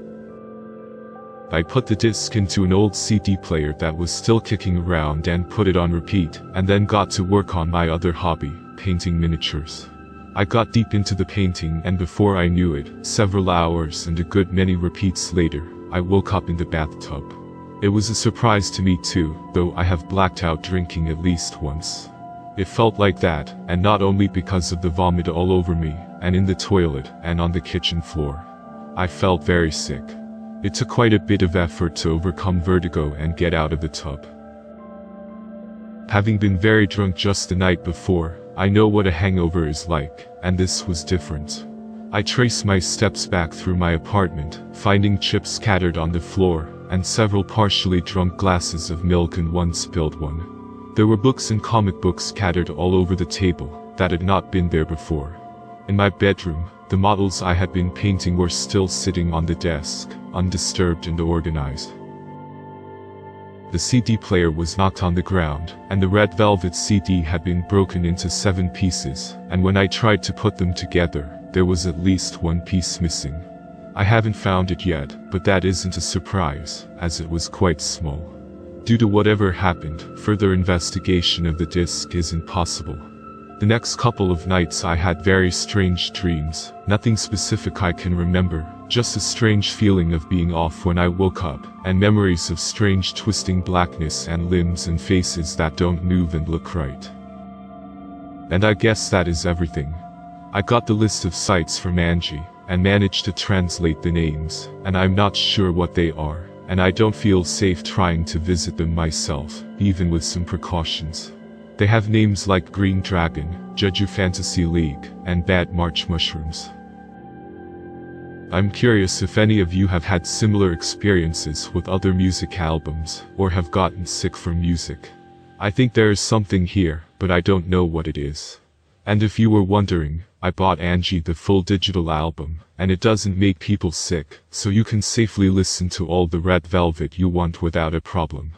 I put the disc into an old CD player that was still kicking around and put it on repeat, and then got to work on my other hobby, painting miniatures. I got deep into the painting, and before I knew it, several hours and a good many repeats later, I woke up in the bathtub. It was a surprise to me too, though I have blacked out drinking at least once. It felt like that, and not only because of the vomit all over me, and in the toilet, and on the kitchen floor. I felt very sick. It took quite a bit of effort to overcome vertigo and get out of the tub. Having been very drunk just the night before, I know what a hangover is like, and this was different. I traced my steps back through my apartment, finding chips scattered on the floor, and several partially drunk glasses of milk and one spilled one. There were books and comic books scattered all over the table, that had not been there before. In my bedroom, the models I had been painting were still sitting on the desk, undisturbed and organized. The CD player was knocked on the ground, and the red velvet CD had been broken into 7 pieces, and when I tried to put them together, there was at least one piece missing. I haven't found it yet, but that isn't a surprise, as it was quite small. Due to whatever happened, further investigation of the disc isn't possible. The next couple of nights I had very strange dreams, nothing specific I can remember, just a strange feeling of being off when I woke up, and memories of strange twisting blackness and limbs and faces that don't move and look right. And I guess that is everything. I got the list of sites from Angie, and managed to translate the names, and I'm not sure what they are, and I don't feel safe trying to visit them myself, even with some precautions. They have names like Green Dragon, Jeju Fantasy League, and Bad March Mushrooms. I'm curious if any of you have had similar experiences with other music albums, or have gotten sick from music. I think there is something here, but I don't know what it is. And if you were wondering, I bought Angie the full digital album, and it doesn't make people sick, so you can safely listen to all the Red Velvet you want without a problem.